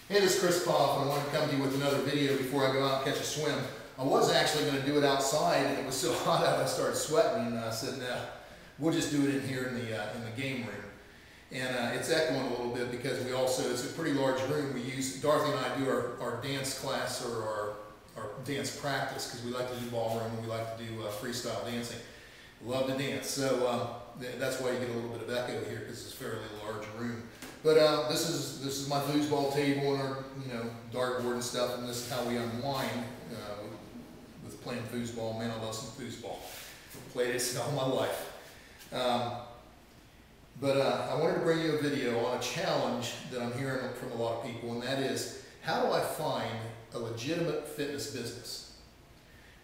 Hey, this is Chris Poff, and I wanted to come to you with another video before I go out and catch a swim. I was actually going to do it outside, and it was so hot out I started sweating, and I said, no, we'll just do it in here in the game room. And it's echoing a little bit because it's a pretty large room. Dorothy and I do our dance class or our dance practice because we like to do ballroom and we like to do freestyle dancing. Love to dance, so that's why you get a little bit of echo here because it's a fairly large room. But this is my foosball table and our dartboard and stuff, and this is how we unwind with playing foosball. Man, I love some foosball. Played it all my life. But I wanted to bring you a video on a challenge that I'm hearing from a lot of people, and that is, how do I find a legitimate fitness business?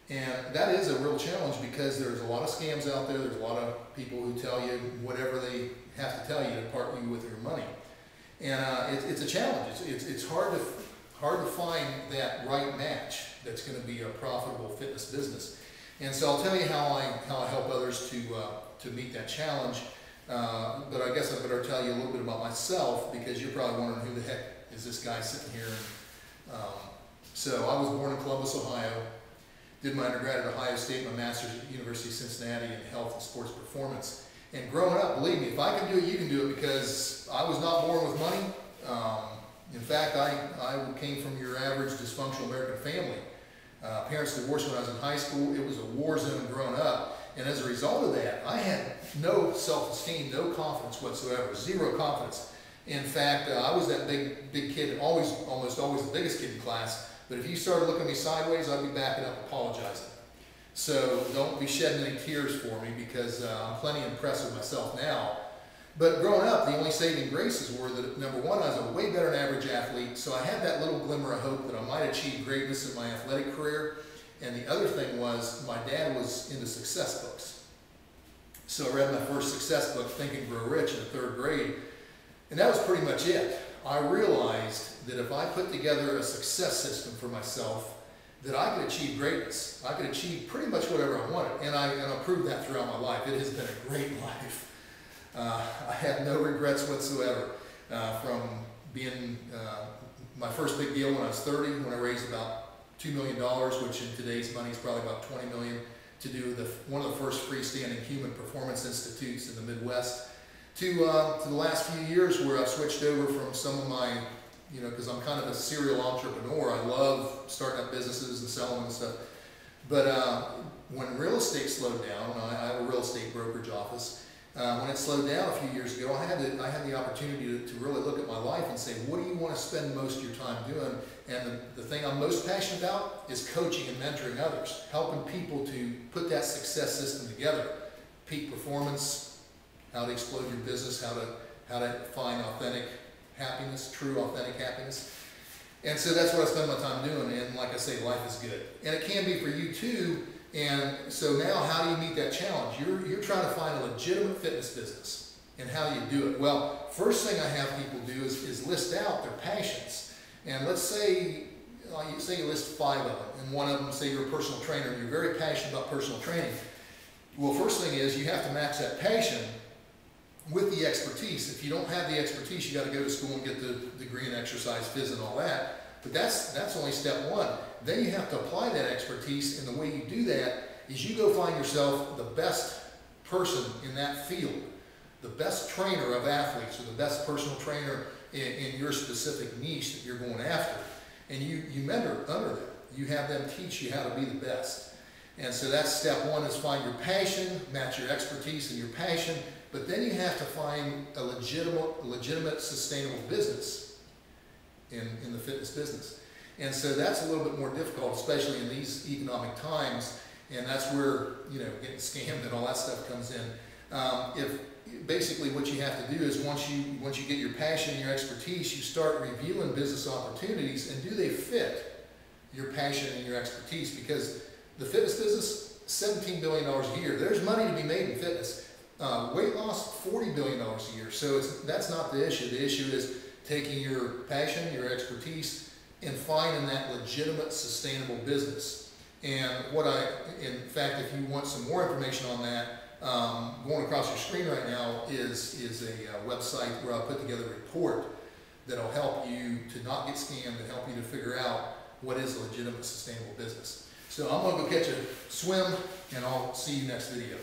And that is a real challenge because there's a lot of scams out there. There's a lot of people who tell you whatever they have to tell you to part you with your money. And it's a challenge. It's hard to find that right match that's going to be a profitable fitness business. And so I'll tell you how I help others to meet that challenge. But I guess I better tell you a little bit about myself because you're probably wondering who the heck is this guy sitting here. So I was born in Columbus, Ohio. Did my undergrad at Ohio State, my master's at the University of Cincinnati in health and sports performance. And growing up, believe me, if I can do it, you can do it, because I was not born with money. In fact, I came from your average dysfunctional American family. Parents divorced when I was in high school. It was a war zone growing up. And as a result of that, I had no self-esteem, no confidence whatsoever, zero confidence. In fact, I was that big kid, almost always the biggest kid in class. But if you started looking at me sideways, I'd be backing up apologizing. So don't be shedding any tears for me because I'm plenty impressed with myself now. But growing up, the only saving graces were that, number one, I was a way better than average athlete, so I had that little glimmer of hope that I might achieve greatness in my athletic career. And the other thing was, my dad was into success books. So I read my first success book, Think and Grow Rich, in the 3rd grade, and that was pretty much it. I realized that if I put together a success system for myself, that I could achieve greatness. I could achieve pretty much whatever I wanted, and I proved that throughout my life. It has been a great life. I have no regrets whatsoever from being my first big deal when I was 30, when I raised about $2 million, which in today's money is probably about $20 million, to do one of the first freestanding human performance institutes in the Midwest, to the last few years where I've switched over from some of my, because I'm kind of a serial entrepreneur. I love starting up businesses and selling and stuff. But when real estate slowed down, and I have a real estate brokerage office, when it slowed down a few years ago, I had the opportunity to really look at my life and say, what do you want to spend most of your time doing? And the thing I'm most passionate about is coaching and mentoring others, helping people to put that success system together. Peak performance, how to explode your business, how to find authentic happiness, true authentic happiness. And so that's what I spend my time doing, and like I say, life is good. And it can be for you too. And so now, how do you meet that challenge? You're trying to find a legitimate fitness business. And how do you do it? Well, first thing I have people do is list out their passions. And let's say you list 5 of them, and one of them, say you're a personal trainer and you're very passionate about personal training. Well, first thing is you have to match that passion with the expertise. If you don't have the expertise, you got to go to school and get the degree in exercise, phys, and all that. But that's only step 1. Then you have to apply that expertise, and the way you do that is you go find yourself the best person in that field, the best trainer of athletes, or the best personal trainer in your specific niche that you're going after, and you mentor under them. You have them teach you how to be the best. And so that's step 1, is find your passion, match your expertise and your passion. But then you have to find a legitimate, sustainable business in the fitness business. And so that's a little bit more difficult, especially in these economic times. And that's where, getting scammed and all that stuff comes in. Basically what you have to do is once you get your passion and your expertise, you start reviewing business opportunities, and do they fit your passion and your expertise? Because the fitness business, $17 billion a year. There's money to be made in fitness. Weight loss, $40 billion a year. So that's not the issue. The issue is taking your passion, your expertise, and finding that legitimate, sustainable business. And in fact, if you want some more information on that, going across your screen right now is a website where I'll put together a report that'll help you to not get scammed and help you to figure out what is a legitimate, sustainable business. So I'm going to go catch a swim, and I'll see you next video.